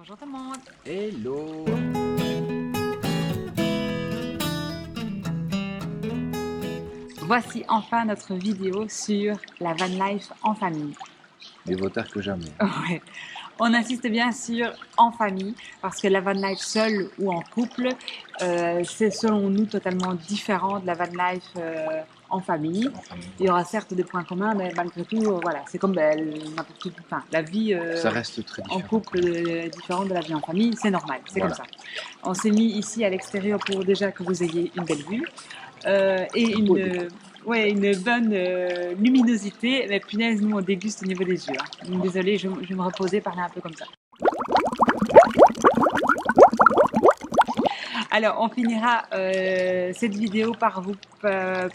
Bonjour tout le monde. Hello. Voici enfin notre vidéo sur la van life en famille. Mieux vaut tard que jamais. Ouais. On insiste bien sur en famille parce que la van life seule ou en couple, c'est selon nous totalement différent de la van life en famille. Il y aura certes des points communs, mais malgré tout, voilà, c'est comme n'importe qui. Enfin, la vie Ça reste très en différent. couple différente de la vie en famille, c'est normal, c'est Voilà. comme ça. On s'est mis ici à l'extérieur pour déjà que vous ayez une belle vue et Beau une bonne luminosité. Mais punaise, nous on déguste au niveau des yeux. Hein. Donc, désolée, je vais me reposer, parler un peu comme ça. Alors, on finira cette vidéo par vous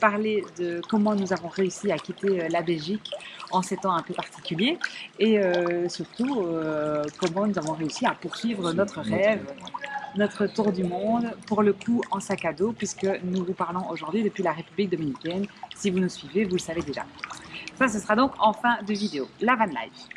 parler de comment nous avons réussi à quitter la Belgique en ces temps un peu particuliers et surtout comment nous avons réussi à poursuivre notre rêve, notre tour du monde, pour le coup en sac à dos, puisque nous vous parlons aujourd'hui depuis la République dominicaine. Si vous nous suivez, vous le savez déjà. Ça, ce sera donc en fin de vidéo, la van life.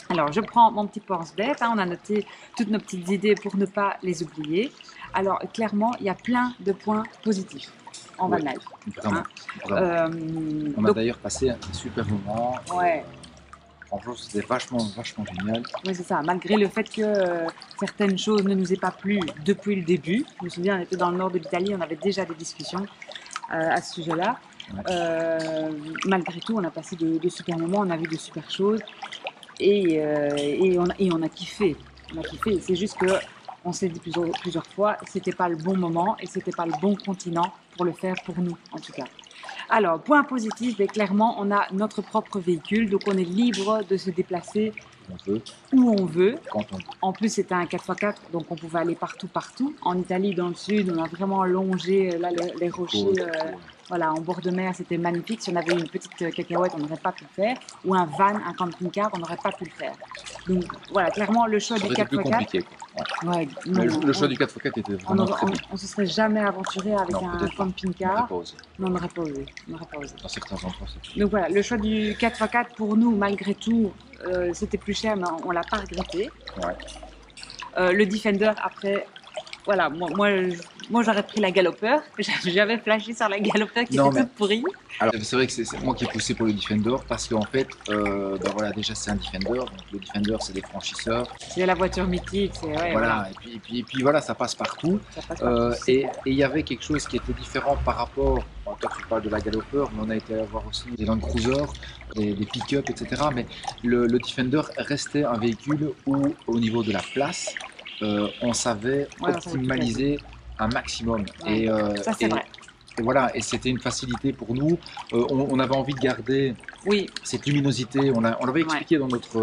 Alors, je prends mon petit pense-bête, hein, on a noté toutes nos petites idées pour ne pas les oublier. Alors, clairement, il y a plein de points positifs en van life. Vraiment. Hein. Vraiment. On a d'ailleurs passé un super moment. Ouais. Franchement, c'était vachement génial. Oui, c'est ça. Malgré le fait que certaines choses ne nous aient pas plu depuis le début. Je me souviens, on était dans le nord de l'Italie, on avait déjà des discussions à ce sujet-là. Ouais. Malgré tout, on a passé de super moments, on a vu de super choses et on a kiffé. On a kiffé. C'est juste que on s'est dit plusieurs fois, c'était pas le bon moment et c'était pas le bon continent pour le faire pour nous, en tout cas. Alors, point positif, mais clairement, on a notre propre véhicule, donc on est libre de se déplacer où on veut. Quand on veut. En plus, c'était un 4x4, donc on pouvait aller partout. En Italie, dans le sud, on a vraiment longé là, les rochers. Voilà, en bord de mer, c'était magnifique. Si on avait une petite cacahuète, on n'aurait pas pu le faire. Ou un van, un camping-car, on n'aurait pas pu le faire. Donc voilà, clairement, le choix du 4x4. Plus compliqué, quoi. Ouais. Ouais, le choix du 4x4 était vraiment très bien. On ne se serait jamais aventuré avec un camping-car. On n'aurait pas osé. Dans certains endroits, c'est donc voilà, le choix du 4x4 pour nous, malgré tout, c'était plus cher, mais on ne l'a pas regretté. Ouais. Le Defender, après, voilà, moi j'aurais pris la Galloper. J'avais flashé sur la Galloper qui était toute pourrie. Alors c'est vrai que c'est moi qui ai poussé pour le Defender parce qu'en fait, ben voilà, déjà c'est un Defender. Donc le Defender, c'est des franchisseurs. C'est la voiture mythique. Ouais, voilà. Et puis voilà, ça passe partout. Et il y avait quelque chose qui était différent par rapport. Toi, tu parles de la Galloper, mais on a été voir aussi des Land Cruiser, des pick-up, etc. Mais le Defender restait un véhicule où, au niveau de la place, on savait optimaliser un maximum. Ouais. Ça, c'est vrai. Et voilà, et c'était une facilité pour nous. On avait envie de garder cette luminosité. On l'avait expliqué dans notre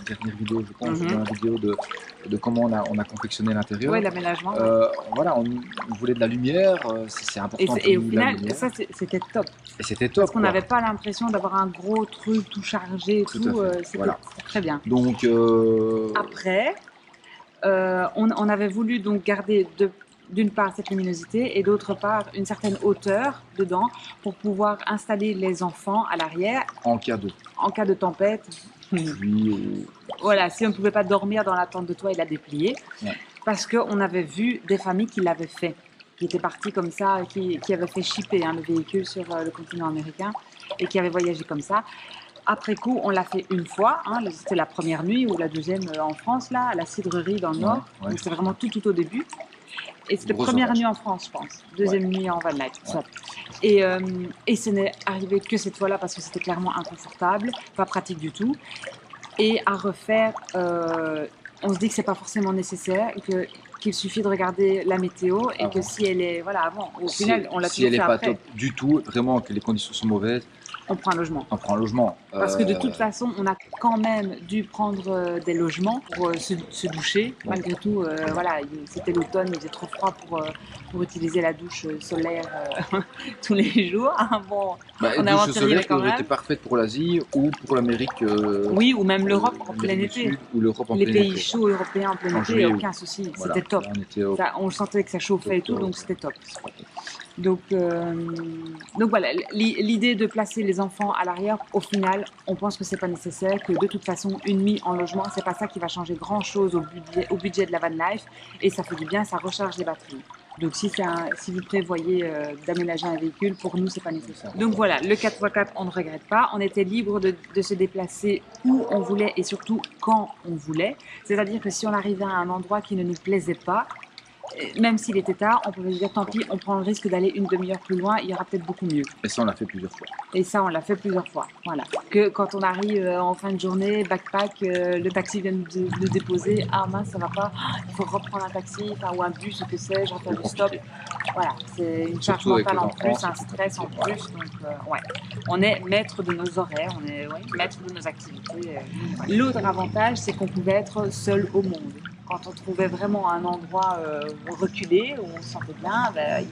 dernière vidéo, je pense, dans la vidéo de comment on a confectionné l'intérieur. Oui, l'aménagement. Voilà, on voulait de la lumière, c'est important. Et au final, ça, c'était top. Et c'était top. Parce qu'on n'avait pas l'impression d'avoir un gros truc tout chargé et tout. C'était très bien. Donc, après, on avait voulu donc garder d'une part cette luminosité et d'autre part une certaine hauteur dedans pour pouvoir installer les enfants à l'arrière en cas de tempête. Voilà, si on ne pouvait pas dormir dans la tente de toit et la déplier, parce qu'on avait vu des familles qui l'avaient fait, qui étaient parties comme ça, qui avaient fait shipper le véhicule sur le continent américain et qui avaient voyagé comme ça. Après coup, on l'a fait une fois, c'était la première nuit ou la deuxième en France, là, à la cidrerie dans le Nord. Donc c'était vraiment tout au début. Et c'était première nuit en France, je pense. Deuxième nuit en van life. Et ce n'est arrivé que cette fois-là parce que c'était clairement inconfortable, pas pratique du tout. Et à refaire, on se dit que c'est pas forcément nécessaire, qu'il suffit de regarder la météo et que si elle est, voilà, avant, au final, on l'a toujours fait après. Si elle n'est pas top du tout, vraiment que les conditions sont mauvaises, on prend un logement. Parce que de toute façon, on a quand même dû prendre des logements pour se doucher. Malgré tout, voilà, c'était l'automne, il faisait trop froid pour utiliser la douche solaire tous les jours. Bon, on a aventuré quand même. Était parfaite pour l'Asie ou pour l'Amérique. Oui, ou même l'Europe en plein été. Les pays chauds européens en plein été, aucun souci. C'était top. On sentait que ça chauffait et tout, donc c'était top. Donc voilà, l'idée de placer les enfants à l'arrière, au final, on pense que c'est pas nécessaire, que de toute façon, une nuit en logement, c'est pas ça qui va changer grand-chose au budget de la van life, et ça fait du bien, ça recharge les batteries. Donc si vous prévoyez d'aménager un véhicule, pour nous, c'est pas nécessaire. Donc voilà, le 4x4, on ne regrette pas. On était libre de se déplacer où on voulait et surtout quand on voulait. C'est-à-dire que si on arrivait à un endroit qui ne nous plaisait pas, même s'il était tard, on pouvait se dire tant pis, on prend le risque d'aller une demi-heure plus loin, il y aura peut-être beaucoup mieux. Et ça, on l'a fait plusieurs fois. Et ça, on l'a fait plusieurs fois. Voilà. Que quand on arrive en fin de journée, backpack, le taxi vient nous déposer, ah mince, ça va pas, il faut reprendre un taxi, ou un bus, ou que sais-je, refaire du stop. Voilà, c'est une charge mentale en plus, un stress en plus. Donc, ouais, on est maître de nos horaires, on est maître de nos activités. L'autre avantage, c'est qu'on pouvait être seul au monde. Quand on trouvait vraiment un endroit reculé où on se sentait bien, il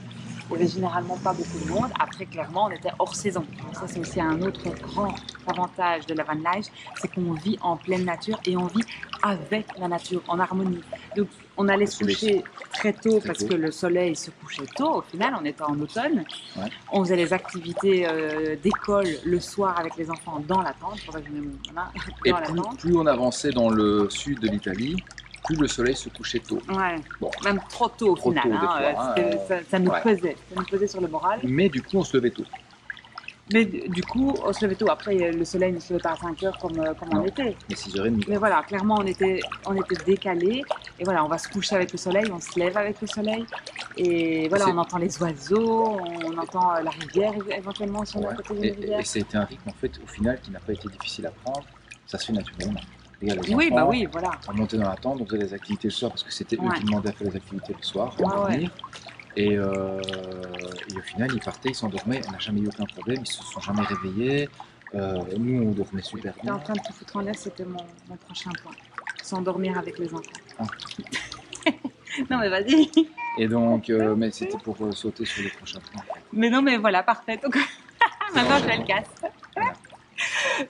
n'y avait généralement pas beaucoup de monde. Après, clairement, on était hors saison. Donc ça, c'est aussi un autre grand avantage de la van life, c'est qu'on vit en pleine nature et on vit avec la nature, en harmonie. Donc, on allait se coucher très tôt parce que le soleil se couchait tôt. Au final, on était en automne. Ouais. On faisait les activités d'école le soir avec les enfants dans la tente. Et plus on avançait dans le sud de l'Italie, plus le soleil se couchait tôt. Ouais. Bon. Même trop tôt au final. Ça nous pesait sur le moral. Mais du coup, on se levait tôt. Mais du coup, on se levait tôt. Après, le soleil ne se levait pas à 5 heures comme en été. Mais 6h30. Mais voilà, clairement, on était décalés. Et voilà, on va se coucher avec le soleil, on se lève avec le soleil. Et voilà, on entend les oiseaux, on entend la rivière éventuellement si on est à côté d'une rivière. Et c'était un rythme, en fait, au final, qui n'a pas été difficile à prendre. Ça se fait naturellement. Oui, voilà. On montait dans la tente, on faisait des activités le soir parce que c'était eux qui demandaient à faire les activités le soir pour dormir. Et au final, ils partaient, ils s'endormaient, on n'a jamais eu aucun problème, ils se sont jamais réveillés. Nous, on dormait super bien. T'es en train de te foutre en l'air, c'était mon prochain point. S'endormir avec les enfants. Ah. Non, mais vas-y. Et donc, mais c'était pour sauter sur le prochain point. Mais non, mais voilà, parfait. Donc, maintenant, je le casse. Voilà.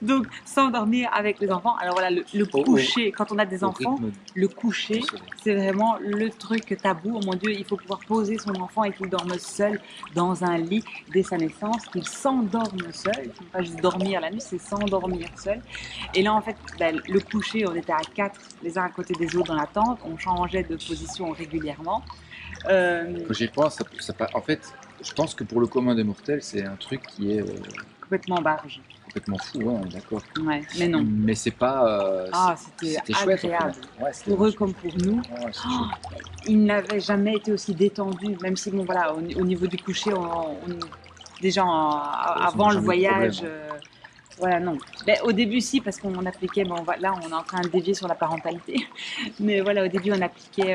Donc, s'endormir avec les enfants. Alors voilà, le coucher, quand on a des enfants, le coucher, c'est vraiment le truc tabou. Oh mon Dieu, il faut pouvoir poser son enfant et qu'il dorme seul dans un lit dès sa naissance, qu'il s'endorme seul. Il ne faut pas juste dormir la nuit, c'est s'endormir seul. Et là, en fait, le coucher, on était à 4, les uns à côté des autres dans la tente. On changeait de position régulièrement. Quand j'y pense, en fait, je pense que pour le commun des mortels, c'est un truc qui est complètement barge. Complètement fou, ouais, on est d'accord. Ouais, mais non. Mais c'est pas. C'était chouette, agréable. Pour eux comme pour nous. Ils n'avaient jamais été aussi détendus, même si, bon, voilà, au niveau du coucher, déjà avant le voyage. Voilà, non. Mais au début, si, parce qu'on appliquait. Bon, là, on est en train de dévier sur la parentalité. Mais voilà, au début, on appliquait.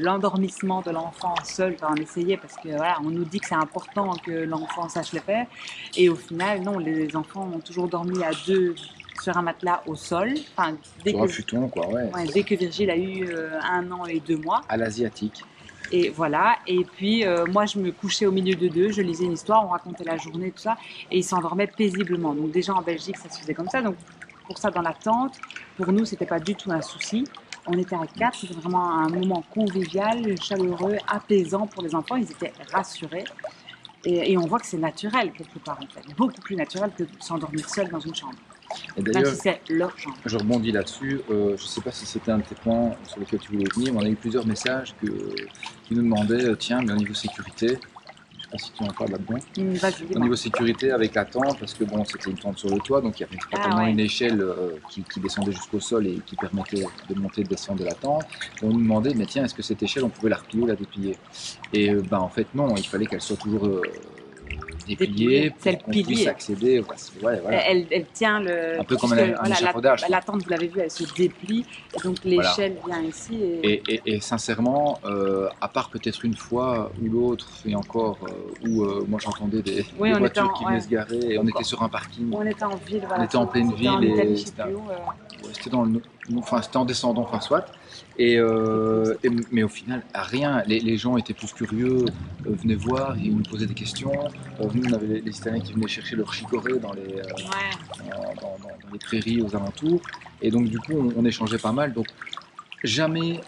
L'endormissement de l'enfant seul quand on essayait, parce que voilà, on nous dit que c'est important que l'enfant sache le faire, et au final non, les enfants ont toujours dormi à 2 sur un matelas au sol, enfin sur un futon quoi, dès que Virgile a eu 1 an et 2 mois à l'asiatique. Et voilà, et puis moi je me couchais au milieu de deux, je lisais une histoire, on racontait la journée, tout ça, et ils s'endormaient paisiblement. Donc déjà en Belgique ça se faisait comme ça, donc pour ça dans la tente, pour nous c'était pas du tout un souci. On était à 4, c'était vraiment un moment convivial, chaleureux, apaisant pour les enfants. Ils étaient rassurés. Et on voit que c'est naturel quelque part, en fait. Beaucoup plus naturel que de s'endormir seul dans une chambre. Et d'ailleurs, même si c'est leur chambre. Je rebondis là-dessus. Je ne sais pas si c'était un de tes points sur lesquels tu voulais venir, mais on a eu plusieurs messages qui nous demandaient tiens, mais au niveau sécurité, je ne sais pas si tu en parles là-dedans. Au niveau sécurité avec la tente, parce que bon, c'était une tente sur le toit, donc il y avait pas tellement une échelle qui descendait jusqu'au sol et qui permettait de monter et de descendre de la tente. Et on nous demandait, mais tiens, est-ce que cette échelle, on pouvait la replier ou la déplier? Et en fait, non, il fallait qu'elle soit toujours dépliée pour qu'on puisse accéder. Voilà. Elle tient le... Un peu comme un échafaudage. La tente, vous l'avez vu, elle se déplie, et donc l'échelle vient ici. Et sincèrement, à part peut-être une fois ou l'autre, et encore, où moi j'entendais des voitures qui venaient se garer, et on était sur un parking. On était en ville, on était en pleine ville, et c'était c'était en descendant, enfin soit. Mais au final, rien. Les gens étaient plus curieux, venaient voir, ils nous posaient des questions. Nous, on avait les Italiens qui venaient chercher leur chicorée dans les prairies aux alentours. Et donc, du coup, on échangeait pas mal. Donc, jamais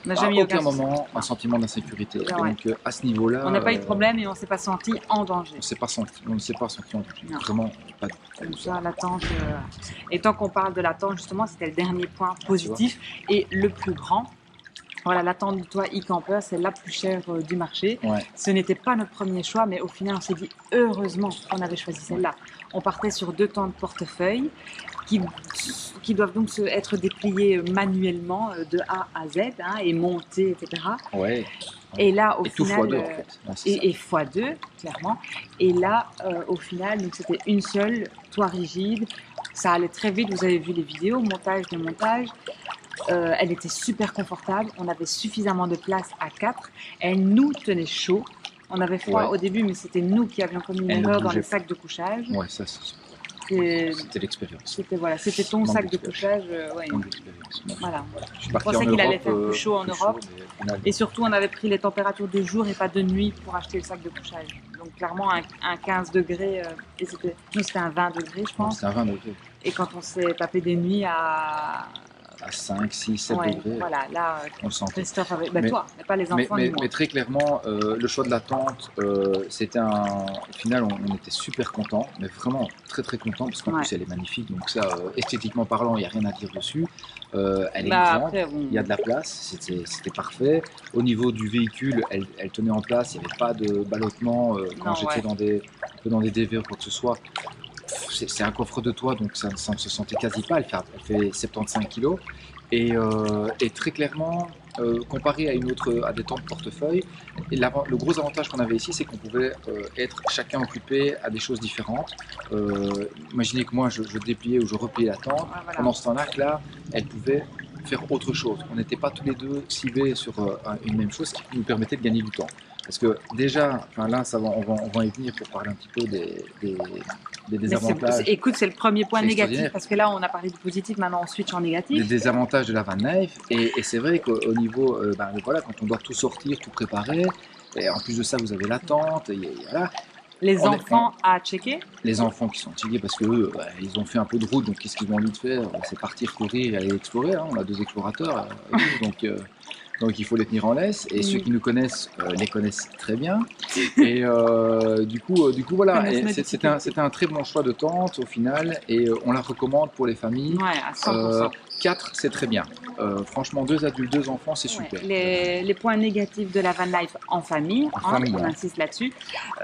On n'a À jamais eu aucun aucun souci. moment un sentiment d'insécurité. Ouais. Donc à ce niveau-là, On n'a pas eu de problème et on ne s'est pas senti en danger. on ne s'est pas senti en danger. Non. Vraiment, pas du Comme tout. ça, l'attente. Et tant qu'on parle de l'attente, justement, c'était le dernier point positif et le plus grand. Voilà, l'attente du toit e-camper, c'est la plus chère du marché. Ouais. Ce n'était pas notre premier choix, mais au final, on s'est dit heureusement qu'on avait choisi celle-là. On partait sur 2 tentes portefeuille qui doivent donc être dépliées manuellement de A à Z hein, et montées, etc. Ouais. Et là, au Et tout final, x2 en fait. Ouais, c'est ça. et x2, clairement. Et là, au final, donc c'était une seule, toit rigide. Ça allait très vite. Vous avez vu les vidéos, montage, démontage. Elle était super confortable. On avait suffisamment de place à 4. Elle nous tenait chaud. On avait froid au début, mais c'était nous qui avions commis une erreur dans les sacs de couchage. Ouais, ça c'est. Et C'était l'expérience. C'était ton sac de couchage. Ouais. Voilà. Je pensais qu'il allait faire plus chaud en Europe. Et surtout, on avait pris les températures de jour et pas de nuit pour acheter le sac de couchage. Donc clairement, un 15 degrés, et c'était un 20 degrés, je pense. C'était un 20 degrés. Et quand on s'est tapé des nuits à 5, 6, 7 degrés. Voilà, là, on le sent. Christophe avait. Ben toi, mais pas les enfants. Mais très clairement, le choix de la tente, c'était au final, on était super contents, mais vraiment très très contents parce qu'en plus elle est magnifique. Donc ça, esthétiquement parlant, il n'y a rien à dire dessus. Elle est grande, après, il y a de la place, c'était parfait. Au niveau du véhicule, elle tenait en place, il n'y avait pas de ballottement quand j'étais dans des DV ou quoi que ce soit. C'est un coffre de toit, donc ça ne se sentait quasi pas. Elle fait 75 kg. Et très clairement, comparé à des tentes portefeuille, le gros avantage qu'on avait ici, c'est qu'on pouvait être chacun occupé à des choses différentes. Imaginez que moi, je dépliais ou je repliais la tente. Voilà. Pendant ce temps-là, Claire, elle pouvait faire autre chose. On n'était pas tous les deux cibés sur une même chose, ce qui nous permettait de gagner du temps. Parce que déjà, là, on va y venir pour parler un petit peu des désavantages. Écoute, c'est le premier point négatif, parce que là, on a parlé du positif, maintenant on switch en négatif. Des désavantages de la van life, et c'est vrai qu'au niveau, voilà, quand on doit tout sortir, tout préparer, et en plus de ça, vous avez la tente, et voilà. Les enfants à checker. Les enfants qui sont checkés parce qu'eux, ils ont fait un peu de route, donc qu'est-ce qu'ils ont envie de faire? C'est partir courir et aller explorer. Hein. On a 2 explorateurs, donc il faut les tenir en laisse. Et ceux qui nous connaissent les connaissent très bien. Et du coup voilà, c'était un très bon choix de tente au final, et on la recommande pour les familles. Ouais, à 100%. 4, c'est très bien. Franchement, 2 adultes, 2 enfants, c'est super. Les points négatifs de la van life en famille, on insiste là-dessus.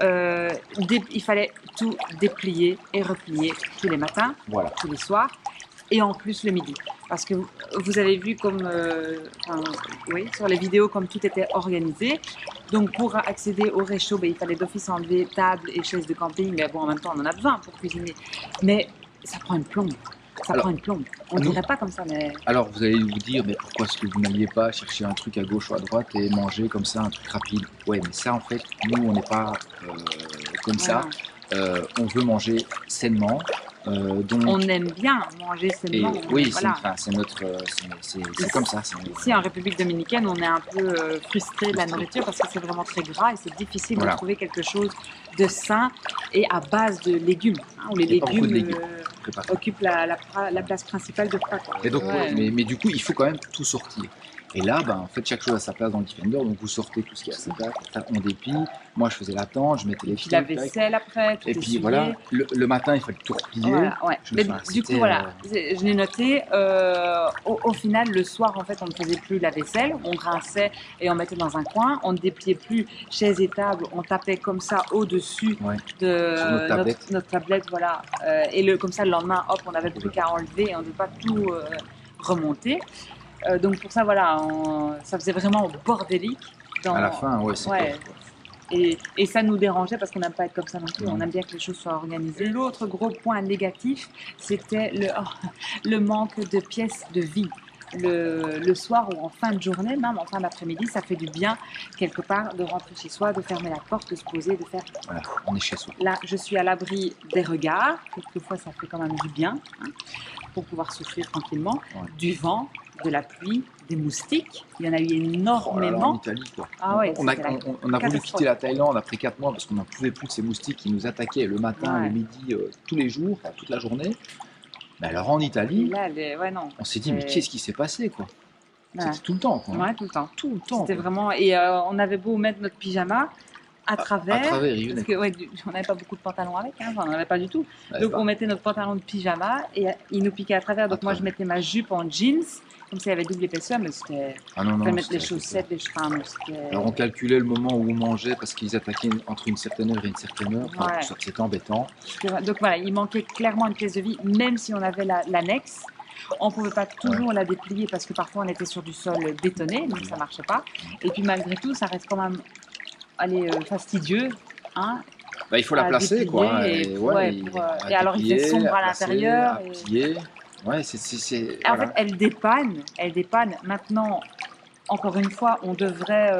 Il fallait tout déplier et replier tous les matins, tous les soirs, et en plus le midi. Parce que vous avez vu sur les vidéos comme tout était organisé. Donc pour accéder au réchaud, il fallait d'office enlever table et chaises de camping. Mais bon, en même temps, on en a besoin pour cuisiner. Mais ça prend une plombe. Prend une plombe. On ne dirait pas comme ça, mais... Alors, vous allez vous dire, mais pourquoi est-ce que vous n'alliez pas chercher un truc à gauche ou à droite et manger comme ça, un truc rapide? Ouais, mais ça, en fait, nous, on n'est pas comme ça. On veut manger sainement. Donc... On aime bien manger sainement. Oui, c'est comme ça. Ici, en République dominicaine, on est un peu frustré de la nourriture parce que c'est vraiment très gras et c'est difficile de trouver quelque chose de sain et à base de légumes. Où les légumes occupent la place principale de plat. Et donc, mais du coup, il faut quand même tout sortir. Et là, en fait, chaque chose a sa place dans le Defender, donc vous sortez tout ce qui est à sa place, on déplie. Moi, je faisais la tente, je mettais les fils. La vaisselle après, tout et puis voilà, le matin, il fallait tout replier. Voilà, du coup, voilà, je l'ai noté. Au final, le soir, en fait, on ne faisait plus la vaisselle, on rinçait et on mettait dans un coin. On ne dépliait plus chaises et tables, on tapait comme ça au-dessus de notre tablette, voilà. Et comme ça, le lendemain, hop, on n'avait plus qu'à enlever et on ne devait pas tout remonter. Donc pour ça, voilà, ça faisait vraiment bordélique. À la fin, et ça nous dérangeait parce qu'on n'aime pas être comme ça non plus. On aime bien que les choses soient organisées. L'autre gros point négatif, c'était le manque de pièces de vie. Le soir ou en fin de journée, même en fin d'après-midi, ça fait du bien quelque part de rentrer chez soi, de fermer la porte, de se poser, de faire... Voilà, on est chez soi. Là, je suis à l'abri des regards. Quelquefois, ça fait quand même du bien pour pouvoir souffler tranquillement. Du vent, de la pluie, des moustiques. Il y en a eu énormément. En Italie, quoi. On a voulu quitter la Thaïlande après 4 mois parce qu'on n'en pouvait plus de ces moustiques qui nous attaquaient le matin, le midi, tous les jours, toute la journée. Mais alors en Italie, on s'est dit, mais qu'est-ce qui s'est passé, quoi? C'était tout le temps, quoi. Ouais, tout le temps. Tout le temps. C'était vraiment... Et on avait beau mettre notre pyjama à travers, parce que on n'avait pas beaucoup de pantalons avec, hein, on n'en avait pas du tout. Donc on mettait notre pantalon de pyjama et il nous piquait à travers. Donc moi je mettais ma jupe en jeans, comme ça il y avait double épaisseur, mais c'était... fallait mettre les chaussettes, les cheveux. Alors on calculait le moment où on mangeait parce qu'ils attaquaient entre une certaine heure et une certaine heure. Enfin, c'était embêtant. Donc voilà, il manquait clairement une pièce de vie, même si on avait l'annexe. On ne pouvait pas toujours la déplier parce que parfois on était sur du sol bétonné, donc ça ne marchait pas. Et puis malgré tout, ça reste quand même fastidieux. Hein, il faut la placer, quoi. Et alors il fait sombre à l'intérieur. Ouais, en fait, elle dépanne. Maintenant, encore une fois, on devrait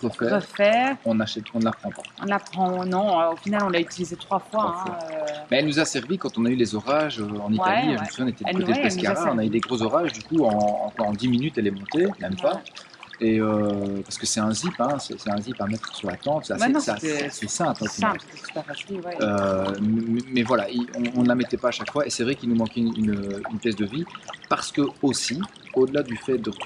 refaire. On ne la prend pas. On la prend, non. Au final, on l'a utilisée 3 fois. Mais elle nous a servi quand on a eu les orages en Italie. Je me souviens, on était du côté de Pescara. On a eu des gros orages. Du coup, en 10 minutes, elle est montée, même pas. Et parce que c'est un zip, c'est un zip à mettre sur la tente, c'est assez simple. C'est super facile, mais voilà, on ne la mettait pas à chaque fois, et c'est vrai qu'il nous manquait une pièce de vie, parce que aussi, au-delà du fait de se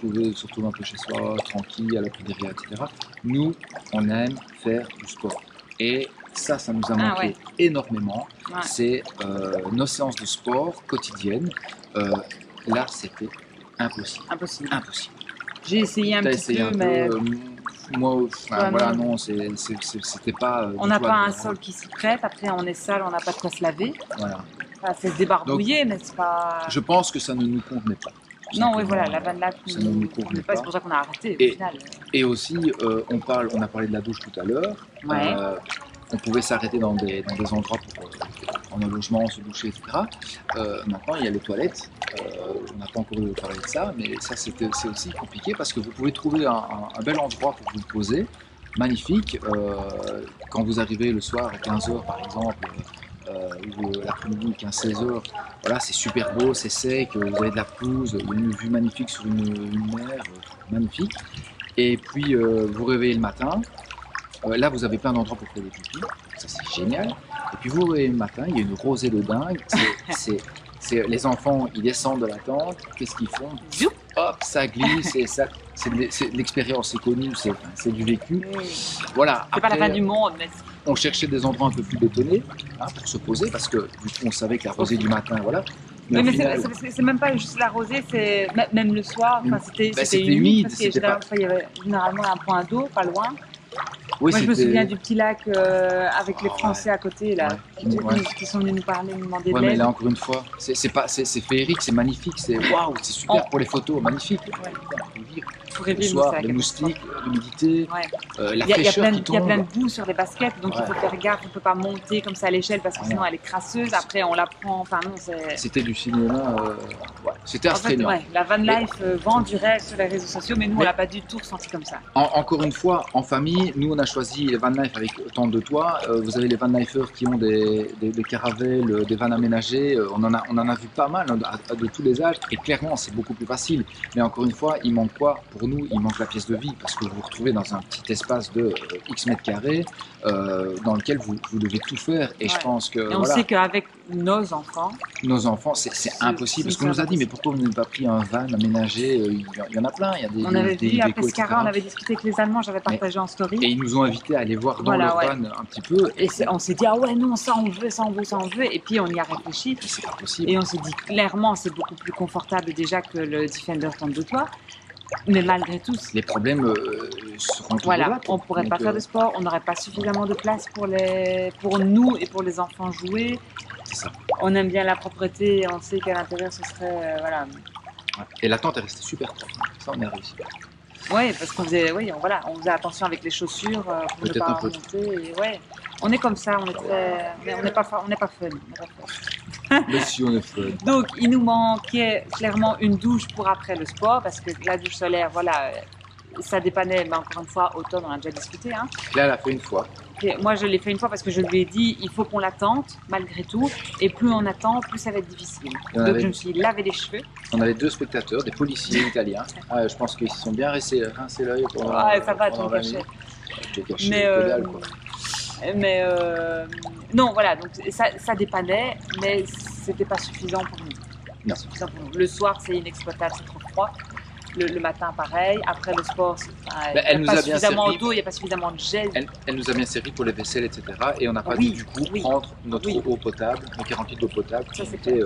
retrouver un peu chez soi, tranquille, à la derrière, etc., nous, on aime faire du sport. Et ça nous a manqué énormément. C'est nos séances de sport quotidiennes. Là, c'était impossible. J'ai essayé un petit peu, mais... moi, non, c'était pas... on n'a pas un sol qui s'y prête, après on est sale, on n'a pas de quoi se laver. Voilà. C'est se débarbouiller, mais c'est pas... Je pense que ça ne nous convenait pas. Non, la van life ça ne nous convenait pas. C'est pour ça qu'on a arrêté, au final. Et aussi, on a parlé de la douche tout à l'heure. On pouvait s'arrêter dans des endroits pour prendre un logement, se doucher, etc. Maintenant, il y a les toilettes. On n'a pas encore parlé de ça, mais ça, c'est aussi compliqué parce que vous pouvez trouver un bel endroit pour vous poser, magnifique. Quand vous arrivez le soir à 15h, par exemple, ou l'après-midi, 15-16h, voilà, c'est super beau, c'est sec, vous avez de la pelouse, il y a une vue magnifique sur une mer, magnifique. Et puis, vous réveillez le matin. Là, vous avez plein d'endroits pour faire des pipis, ça c'est génial. Et puis vous réveillez le matin, il y a une rosée de dingue. Les enfants, ils descendent de la tente, qu'est-ce qu'ils font? Hop, ça glisse, et ça, c'est de l'expérience, c'est connu, c'est du vécu. Voilà. C'est pas la fin du monde, mais... On cherchait des endroits un peu plus bétonnés pour se poser, parce que du coup, on savait que la rosée du matin, voilà. Mais final... c'est même pas juste la rosée, c'est même le soir, c'était humide, parce qu'il y avait généralement un point d'eau pas loin. Oui, moi, je me souviens du petit lac avec les Français à côté, là, qui sont venus nous parler, nous demander de l'aide. Mais là, encore une fois, c'est féerique, c'est magnifique, c'est super pour les photos, magnifique. Le soir, les moustiques, l'humidité, la fraîcheur qui tombe. Il y a plein de boue sur les baskets, donc il faut faire gaffe, on ne peut pas monter comme ça à l'échelle parce que sinon elle est crasseuse. Après, on la prend, enfin non, c'est... C'était du cinéma, c'était astreignant. En fait, la van life vend du rêve sur les réseaux sociaux, mais nous, on l'a pas du tout ressenti comme ça. Encore une fois, en famille, nous, on a choisi les van life avec autant de toits. Vous avez les van lifers qui ont des caravelles, des vannes aménagées. On en a vu pas mal de tous les âges. Et clairement, c'est beaucoup plus facile. Mais encore une fois, il manque quoi? Pour nous, il manque la pièce de vie parce que vous vous retrouvez dans un petit espace de X mètres carrés dans lequel vous devez tout faire. Et je pense que... Et on sait qu'avec nos enfants, c'est impossible. Parce qu'on nous a dit, mais pourquoi vous n'avez pas pris un van aménagé? Il y en a plein. Il y a des, on avait vu à Pescara, on avait discuté avec les Allemands, j'avais partagé en story. Et ils nous ont invités à aller voir dans leur van un petit peu. Et on s'est dit, ah ouais, non, ça on veut. Et puis on y a réfléchi. C'est pas possible. Et on s'est dit, clairement, c'est beaucoup plus confortable déjà que le Defender tente de toit. Mais malgré tout, les problèmes seront toujours là. On ne pourrait pas faire de sport, on n'aurait pas suffisamment de place pour nous et pour les enfants jouer. C'est ça. On aime bien la propreté et on sait qu'à l'intérieur ce serait... Et la tente est restée super propre. Ça, on a réussi. Oui, parce qu'on faisait, on faisait attention avec les chaussures pour ne pas remonter. On est comme ça, mais on n'est pas fun. Mais si on est fun. Donc, il nous manquait clairement une douche pour après le sport, parce que la douche solaire, ça dépannait, mais encore une fois, automne, on a déjà discuté. Là, elle a fait une fois. Et moi, je l'ai fait une fois parce que je lui ai dit, il faut qu'on l'attente, malgré tout, et plus on attend, plus ça va être difficile. Donc, je me suis lavé les cheveux. On avait 2 spectateurs, des policiers italiens. Je pense qu'ils se sont bien rincés l'œil pour... ça va, tu mais non, voilà, donc ça dépannait, mais c'était pas suffisant pour nous. Non. Le soir, c'est inexploitable, c'est trop froid. Le matin, pareil. Après le sport, elle il n'y nous a pas a bien suffisamment servi. d'eau, il n'y a pas suffisamment de gel. Elle nous a bien servi pour les vaisselles, etc. Et on n'a pas Oui, dû du coup oui. prendre notre Oui. eau potable, nos 40 litres d'eau potable Ça, qui c'est était,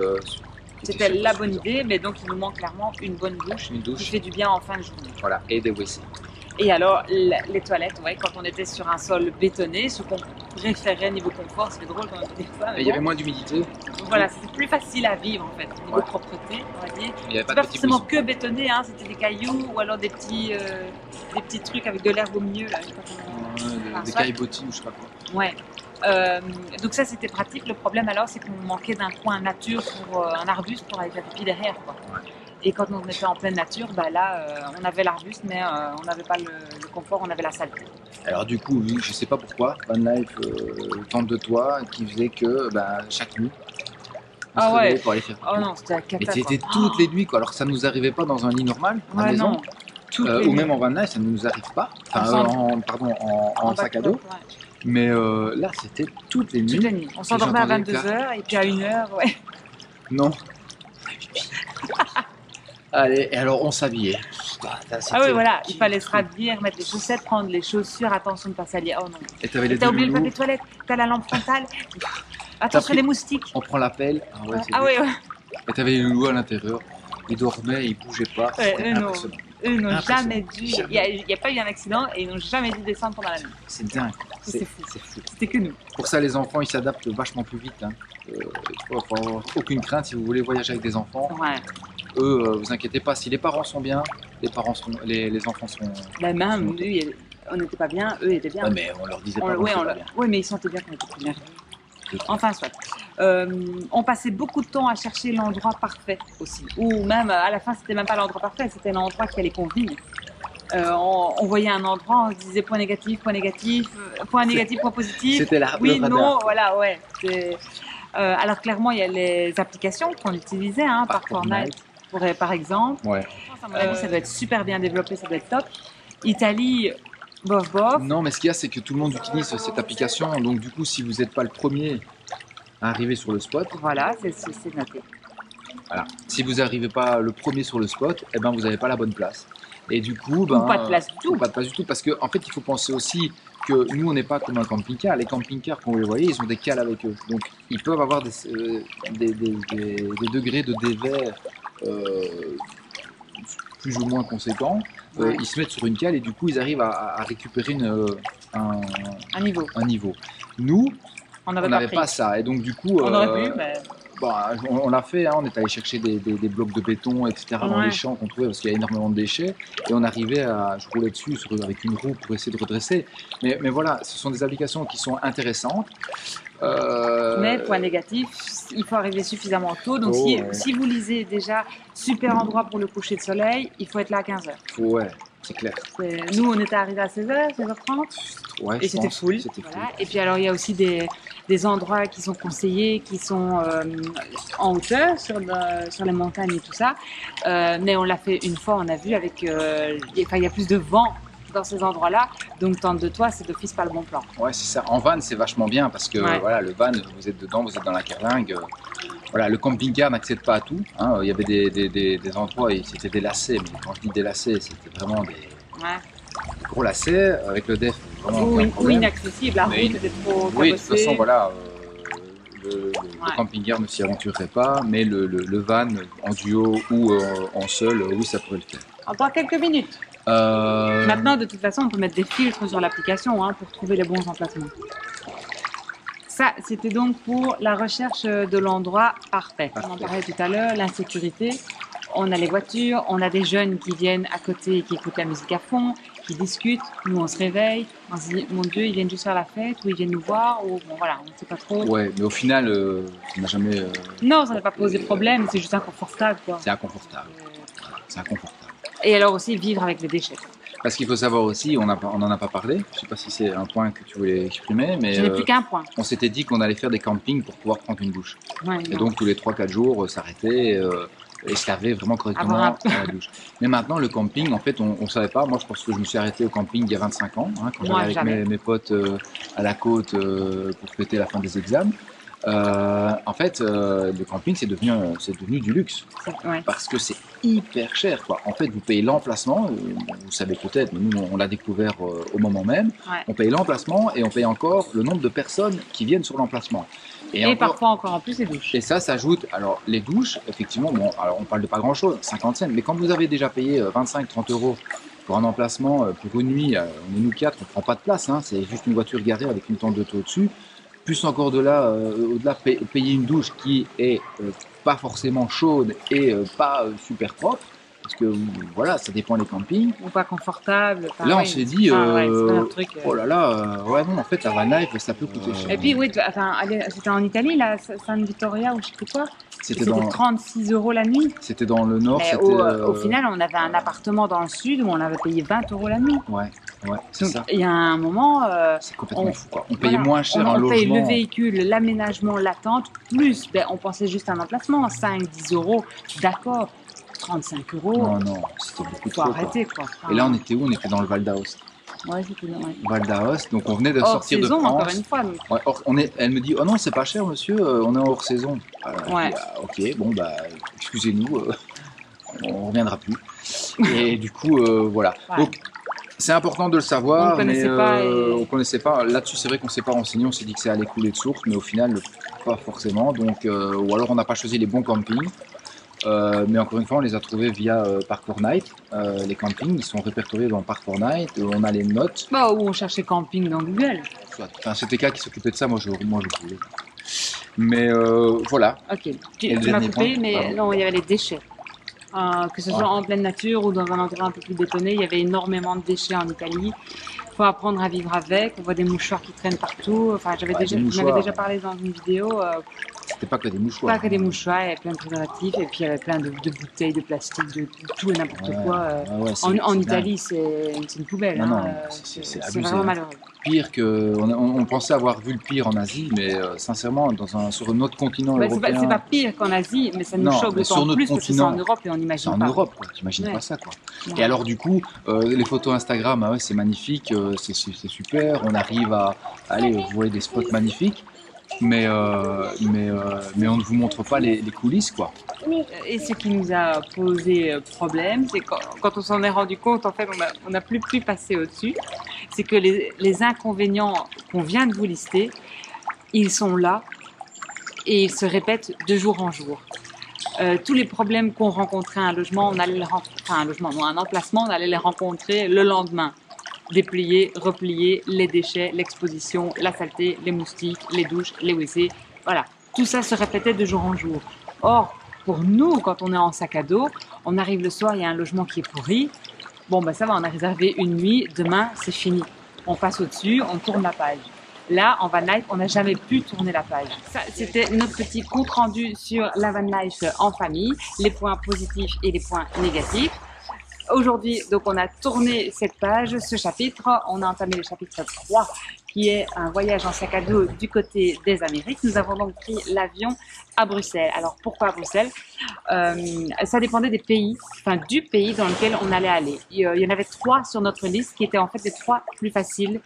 C'était la bonne suffisant. idée, mais donc il nous manque clairement une bonne douche Une douche. qui fait du bien en fin de journée. Voilà, et des WC. Et alors, les toilettes, ouais, quand on était sur un sol bétonné, ce qu'on préférait niveau confort, c'est drôle quand on dit ça. Et il y avait moins d'humidité. Voilà, c'était plus facile à vivre en fait, niveau propreté, on va dire. Il n'y avait C'est pas pas de petits forcément buissons. que bétonné, hein, c'était des cailloux ou alors des petits trucs avec de l'herbe au milieu. Là, je sais pas comment... Des caillebotis ou je sais pas quoi. Ouais. Donc ça c'était pratique. Le problème alors c'est qu'on manquait d'un coin nature pour un arbuste pour aller faire pipi derrière, quoi. Ouais. Et quand on était en pleine nature, bah là on avait l'arbuste mais on n'avait pas le confort, on avait la saleté. Alors du coup, je sais pas pourquoi, Van Life tente de toi qui faisait que chaque nuit, on se réveillait pour aller faire pipi. Oh non, c'était la cata. Mais c'était toutes les nuits, quoi. Alors que ça nous arrivait pas dans un lit normal, à la maison. Non. Ou même en van life, ça ne nous arrive pas. Enfin, en sac à dos. Ouais. Mais là, c'était toutes les nuits. Toutes les nuits. On s'endormait à 22h et puis à 1h, ouais. Non. Allez, et alors on s'habillait. Ah oui, voilà, il fallait se rhabiller, remettre les chaussettes, prendre les chaussures, attention de ne pas salir. Oh non. Et t'avais les t'as deux oublié le loulous. papier toilette, t'as la lampe frontale. Attention les moustiques. On prend la pelle. Ah oui, ouais. Et t'avais les loulous à l'intérieur. Ils dormaient, ils bougeaient pas. Ouais, Impressionnant. Eux n'ont jamais dû. Il n'y a pas eu un accident et ils n'ont jamais dû descendre pendant la nuit. C'est dingue. C'est fou. C'est fou. C'était que nous. Pour ça, les enfants, ils s'adaptent vachement plus vite. Hein. Faut avoir aucune crainte si vous voulez voyager avec des enfants. Ouais. Eux, vous inquiétez pas, si les parents sont bien, les enfants sont. La même, lui, on n'était pas bien, eux étaient bien. Ouais, mais on leur disait pas. Oui, mais ils sentaient bien qu'on était plus nerveux. Enfin, soit. On passait beaucoup de temps à chercher l'endroit parfait aussi. Ou même, à la fin, c'était même pas l'endroit parfait, c'était l'endroit qui allait convenir. On voyait un endroit, on se disait point négatif, point négatif, point négatif, point positif. C'était oui, le radar. non, voilà, ouais. Alors clairement, il y a les applications qu'on utilisait, hein, par Fortnite, par exemple. Ouais. À mon avis, ça doit être super bien développé, ça doit être top. Italie, bof bof. Non, mais ce qu'il y a, c'est que tout le monde utilise cette application. Donc du coup, si vous n'êtes pas le premier à arriver sur le spot, voilà, c'est noté. Voilà. Si vous n'arrivez pas le premier sur le spot, eh ben vous n'avez pas la bonne place. Et du coup, pas de place du tout. Pas de place du tout, parce qu'en fait, il faut penser aussi que nous, on n'est pas comme un camping-car. Les camping-cars, quand vous les voyez, ils ont des cales avec eux. Donc, ils peuvent avoir des degrés de dévers plus ou moins conséquents. Ouais. Ils se mettent sur une cale et du coup, ils arrivent à récupérer un niveau. Nous, on n'avait pas ça. Et donc, du coup, on aurait pu, mais... on l'a fait, hein, on est allé chercher des blocs de béton, etc. dans les champs qu'on trouvait parce qu'il y a énormément de déchets et on arrivait je roulais dessus avec une roue pour essayer de redresser. Mais voilà, ce sont des applications qui sont intéressantes. Mais point négatif, il faut arriver suffisamment tôt. Donc si vous lisez déjà super endroit pour le coucher de soleil, il faut être là à 15h. Ouais, c'est clair. Nous, on était arrivés à 16h, 16h30. Ouais, et c'était full. Voilà. Et puis alors, il y a aussi des endroits qui sont conseillés, qui sont en hauteur, sur les montagnes et tout ça. Mais on l'a fait une fois, on a vu avec... il y a plus de vent dans ces endroits-là, donc tente de toi, c'est d'office pas le bon plan. Ouais, c'est ça. En van, c'est vachement bien parce que voilà, le van, vous êtes dedans, vous êtes dans la carlingue. Voilà, le camping-car n'accède pas à tout. Hein. Il y avait des endroits, c'était des lacets, mais quand je dis des lacets, c'était vraiment des gros lacets avec le def. Ou inaccessible, la route était trop cabossée. Oui, de toute façon, voilà. Le camping-car ne s'y aventurerait pas, mais le van en duo ou en seul, oui, ça pourrait le faire. Encore quelques minutes. Maintenant, de toute façon, on peut mettre des filtres sur l'application pour trouver les bons emplacements. Ça, c'était donc pour la recherche de l'endroit parfait. On en parlait tout à l'heure, l'insécurité. On a les voitures, on a des jeunes qui viennent à côté et qui écoutent la musique à fond, qui discutent. Nous, on se réveille, on se dit, mon Dieu, ils viennent juste faire la fête, ou ils viennent nous voir, ou bon, voilà, on ne sait pas trop. Ouais, mais au final, ça n'a jamais... Non, ça n'a pas posé problème, c'est juste inconfortable, quoi. C'est inconfortable. C'est inconfortable. Et alors aussi, vivre avec les déchets. Parce qu'il faut savoir aussi, on n'en a pas parlé, je ne sais pas si c'est un point que tu voulais exprimer, mais je n'ai plus qu'un point. On s'était dit qu'on allait faire des campings pour pouvoir prendre une douche. Ouais, et donc tous les 3-4 jours, s'arrêter et se laver vraiment correctement à la douche. Mais maintenant, le camping, en fait, on ne savait pas. Moi, je pense que je me suis arrêté au camping il y a 25 ans, quand j'allais avec mes potes à la côte pour fêter la fin des examens. En fait, le camping, c'est devenu du luxe. Ouais. Parce que c'est hyper cher, quoi. En fait, vous payez l'emplacement, vous savez peut-être, mais nous, on l'a découvert au moment même. Ouais. On paye l'emplacement et on paye encore le nombre de personnes qui viennent sur l'emplacement. Et parfois encore en plus les douches. Et ça s'ajoute, alors les douches, effectivement, bon, alors on parle de pas grand-chose, 50 cents, mais quand vous avez déjà payé 25-30 euros pour un emplacement, pour une nuit, on est nous 4, on prend pas de place, hein, c'est juste une voiture garée avec une tente de taux au-dessus, plus encore de là, au-delà, payer une douche qui est pas forcément chaude et pas super propre, parce que voilà, ça dépend des campings. Ou pas confortable. Là, on s'est dit, truc, oh là là, ouais, non, en fait, la van life, ça peut coûter cher. Et puis, oui, enfin, c'était en Italie, là, San Vittoria, ou je sais plus quoi. C'était 36 € la nuit. C'était dans le nord. Mais au final, on avait un appartement dans le sud où on avait payé 20 € la nuit. Ouais, c'est ça. Il y a un moment, c'est complètement fou, quoi. On payait moins cher un logement. On paye le véhicule, l'aménagement, la tente, plus, on pensait juste à un emplacement, 5-10 €, d'accord. 35 €. Non, c'était beaucoup trop. Faut arrêter, quoi. Et là, on était où? On était dans le Val d'Aoste. Ouais, c'était bien, ouais. Val d'Aoste, donc on venait de sortir saison, de France. encore une fois. Ouais, elle me dit, oh non, c'est pas cher, monsieur, on est en hors saison. Ouais. Dit, ok, bon, bah, excusez-nous, on reviendra plus. Et du coup, voilà. Ouais. Donc, c'est important de le savoir, mais on connaissait pas. Là-dessus, c'est vrai qu'on s'est pas renseigné, on s'est dit que ça allait couler de source, mais au final, pas forcément. Donc, ou alors on n'a pas choisi les bons campings. Mais encore une fois, on les a trouvés via Park4Night. Les campings, ils sont répertoriés dans Park4Night. On a les notes. Ou on cherchait camping dans Google. Enfin, c'était quelqu'un qui s'occupait de ça, moi je pouvais. Mais voilà. Ok, tu m'as coupé, mais non, il y avait les déchets. Que ce soit en pleine nature ou dans un endroit un peu plus bétonné, il y avait énormément de déchets en Italie. Il faut apprendre à vivre avec. On voit des mouchoirs qui traînent partout. Enfin, tu m'avais déjà parlé dans une vidéo. C'était pas que des mouchoirs. Pas que des mouchoirs, il y avait plein de préservatifs et puis il y avait plein de bouteilles de plastique, de tout et n'importe quoi. En Italie, c'est une poubelle. Non, c'est vraiment malheureux. Pire que. On pensait avoir vu le pire en Asie, mais sincèrement, sur un autre continent européen. C'est pas pire qu'en Asie, mais ça nous choque d'autant plus parce que c'est en Europe et on n'imagine pas. C'est en Europe, quoi. T'imagines pas ça, quoi. Ouais. Et alors, du coup, les photos Instagram, c'est magnifique, c'est super, on arrive à. Allez, vous voyez des spots magnifiques. Mais on ne vous montre pas les coulisses, quoi. Et ce qui nous a posé problème, c'est quand on s'en est rendu compte, en fait, on n'a plus pu passer au-dessus. C'est que les inconvénients qu'on vient de vous lister, ils sont là et ils se répètent de jour en jour. Tous les problèmes qu'on rencontrait à un logement, un emplacement, on allait les rencontrer le lendemain. Déplier, replier, les déchets, l'exposition, la saleté, les moustiques, les douches, les WC, voilà. Tout ça se répétait de jour en jour. Or, pour nous, quand on est en sac à dos, on arrive le soir, il y a un logement qui est pourri. Bon, ça va, on a réservé une nuit, demain, c'est fini. On passe au-dessus, on tourne la page. Là, en van life, on n'a jamais pu tourner la page. Ça, c'était notre petit compte rendu sur la van life en famille, les points positifs et les points négatifs. Aujourd'hui, donc, on a tourné cette page, ce chapitre. On a entamé le chapitre 3, qui est un voyage en sac à dos du côté des Amériques. Nous avons donc pris l'avion à Bruxelles. Alors, pourquoi à Bruxelles? Ça dépendait des pays, du pays dans lequel on allait aller. Il y en avait 3 sur notre liste, qui étaient en fait les 3 plus faciles,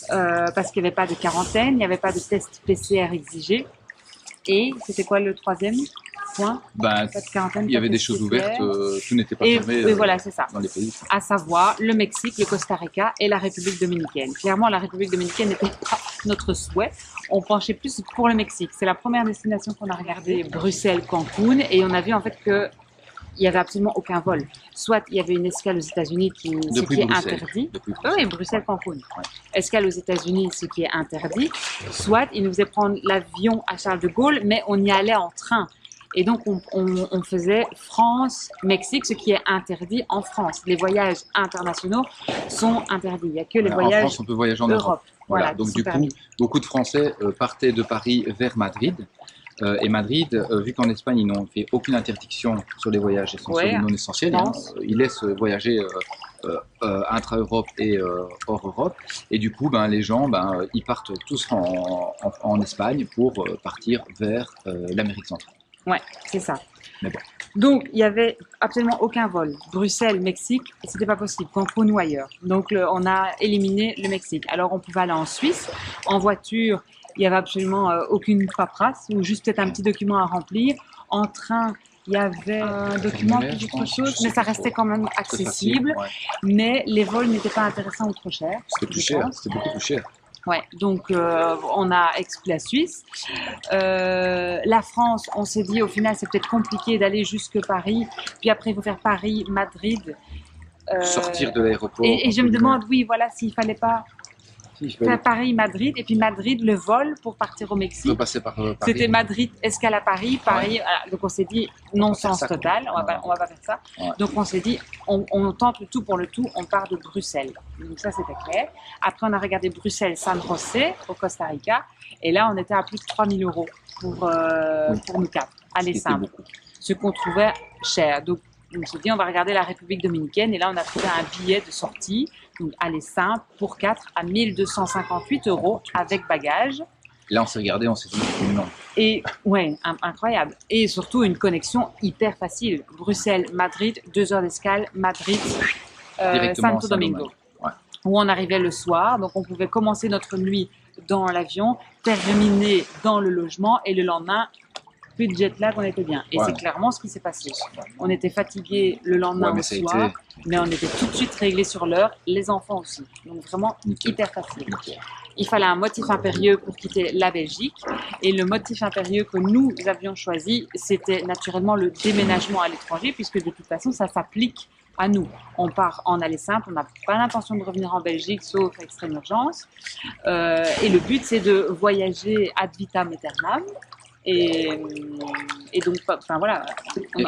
parce qu'il n'y avait pas de quarantaine, il n'y avait pas de test PCR exigé. Et c'était quoi le 3e point? Il y avait des choses ouvertes, tout n'était pas fermé. Oui, voilà, c'est ça. Dans les pays. À savoir le Mexique, le Costa Rica et la République dominicaine. Clairement, la République dominicaine n'était pas notre souhait. On penchait plus pour le Mexique. C'est la première destination qu'on a regardée, Bruxelles, Cancun, et on a vu en fait que il n'y avait absolument aucun vol. Soit il y avait une escale aux États-Unis, ce qui est interdit. Oui, Bruxelles, Cancun. Ouais. Escale aux États-Unis, ce qui est interdit. Soit il nous faisait prendre l'avion à Charles de Gaulle, mais on y allait en train. Et donc, on faisait France-Mexique, ce qui est interdit en France. Les voyages internationaux sont interdits. Il n'y a que les voyages en France, on peut voyager en Europe. Voilà. Donc, du coup, beaucoup de Français partaient de Paris vers Madrid. Et Madrid, vu qu'en Espagne, ils n'ont fait aucune interdiction sur les voyages essentiels et non essentiels, ils laissent voyager intra-Europe et hors Europe. Et du coup, les gens, ils partent tous en Espagne pour partir vers l'Amérique centrale. Ouais, c'est ça. Mais bon. Donc, il n'y avait absolument aucun vol. Bruxelles, Mexique, c'était pas possible. Cancun ou ailleurs. Donc, on a éliminé le Mexique. Alors, on pouvait aller en Suisse, en voiture. Il n'y avait absolument aucune paperasse ou juste peut-être un petit document à remplir. En train, il y avait un document plus autre chose, mais ça restait quand même accessible. Mais les vols n'étaient pas intéressants ou trop chers. C'était plus cher, c'était beaucoup plus cher. Ouais, donc on a exclu la Suisse. La France, on s'est dit au final c'est peut-être compliqué d'aller jusque Paris. Puis après il faut faire Paris, Madrid. Sortir de l'aéroport. Et je me demande, oui, voilà, s'il fallait pas faire Paris, Madrid, et puis Madrid, le vol pour partir au Mexique. Passer par Paris. C'était Madrid, escale à Paris, Paris. Voilà. Donc on s'est dit non-sens total, on va pas faire ça. Ouais. Donc on s'est dit, on tente le tout pour le tout, on part de Bruxelles. Donc ça c'était clair. Après on a regardé Bruxelles, San José au Costa Rica, et là on était à plus de 3 000 € pour nous quatre, aller simple. Ce qu'on trouvait cher. Donc on s'est dit, on va regarder la République dominicaine, et là on a trouvé un billet de sortie, donc aller simple pour 4 à 1 258 € avec bagage. Là on s'est regardé, on s'est dit non. Et ouais, incroyable. Et surtout une connexion hyper facile. Bruxelles, Madrid, 2 heures d'escale, Madrid, Santo Domingo. Ouais. Où on arrivait le soir, donc on pouvait commencer notre nuit dans l'avion, terminer dans le logement, et le lendemain, plus de jet lag, on était bien. Et c'est clairement ce qui s'est passé. On était fatigués le lendemain au soir, mais on était tout de suite réglés sur l'heure, les enfants aussi. Donc vraiment hyper facile. Il fallait un motif impérieux pour quitter la Belgique, et le motif impérieux que nous avions choisi, c'était naturellement le déménagement à l'étranger, puisque de toute façon ça s'applique à nous. On part en aller simple, on n'a pas l'intention de revenir en Belgique sauf extrême urgence, et le but c'est de voyager ad vitam aeternam. Et donc, enfin voilà,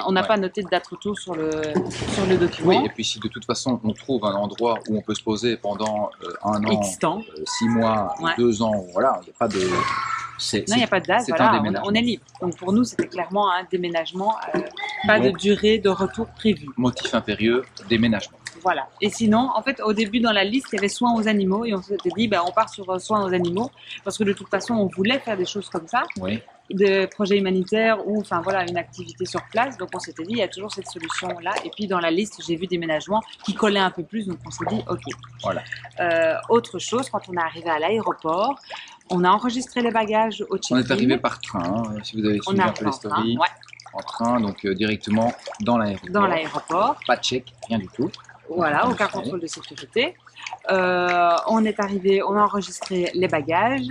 on n'a pas noté de date retour sur le document. Oui, et puis si de toute façon on trouve un endroit où on peut se poser pendant 1 an, 6 mois, 2 ans, voilà, il n'y a pas de... Non, il n'y a pas de date, voilà, on est libre. Donc pour nous, c'était clairement un déménagement, pas de durée de retour prévue. Motif impérieux, déménagement. Voilà. Et sinon, en fait, au début, dans la liste, il y avait soins aux animaux, et on s'était dit, on part sur soins aux animaux, parce que de toute façon, on voulait faire des choses comme ça, de projets humanitaires ou, enfin voilà, une activité sur place. Donc on s'était dit, il y a toujours cette solution-là. Et puis dans la liste, j'ai vu déménagement qui collait un peu plus, donc on s'est dit, ok. Voilà. Autre chose, quand on est arrivé à l'aéroport, on a enregistré les bagages au check-in. On est arrivé par train, si vous avez suivi un peu les stories. En train, donc directement dans l'aéroport. Dans l'aéroport. Pas de check, rien du tout. Voilà, aucun contrôle de sécurité. On est arrivé, on a enregistré les bagages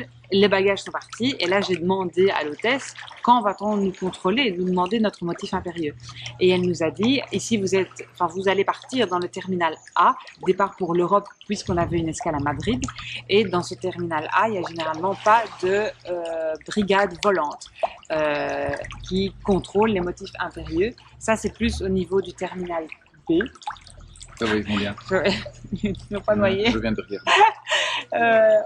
sont partis, et là j'ai demandé à l'hôtesse quand va-t-on nous contrôler, nous demander notre motif impérieux. Et elle nous a dit, ici vous allez partir dans le terminal A, départ pour l'Europe, puisqu'on avait une escale à Madrid, et dans ce terminal A, il n'y a généralement pas de brigade volante qui contrôle les motifs impérieux. Ça c'est plus au niveau du terminal B. Ça va, ils vont bien. Ils ne sont pas noyés. Je viens de regarder.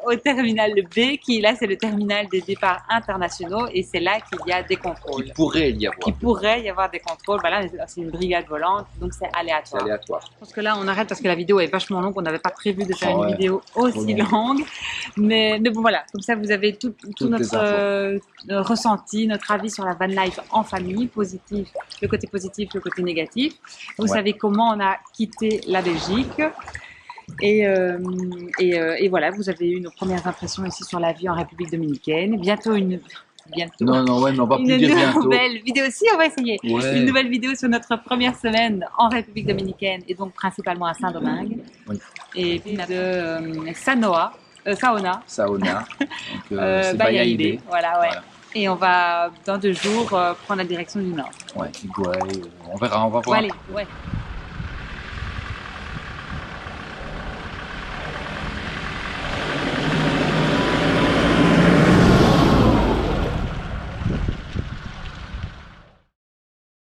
Au terminal B, qui là c'est le terminal des départs internationaux, et c'est là qu'il y a des contrôles. Il pourrait y avoir des contrôles. Là c'est une brigade volante, donc c'est aléatoire. Je pense que là on arrête parce que la vidéo est vachement longue. On n'avait pas prévu de faire une vidéo aussi longue, mais bon voilà, comme ça vous avez tout notre ressenti, notre avis sur la van life en famille, positif, le côté positif, le côté négatif. Vous savez comment on a quitté la Belgique. Et voilà, vous avez eu nos premières impressions ici sur la vie en République dominicaine. Bientôt. Non, mais on va plus dire bientôt. Une nouvelle vidéo aussi, on va essayer. Une nouvelle vidéo sur notre première semaine en République dominicaine, et donc principalement à Saint-Domingue. Et puis de Saona. Donc c'est Bayahibe. Voilà. Et on va dans 2 jours prendre la direction du nord. On verra, on va voir. Allez,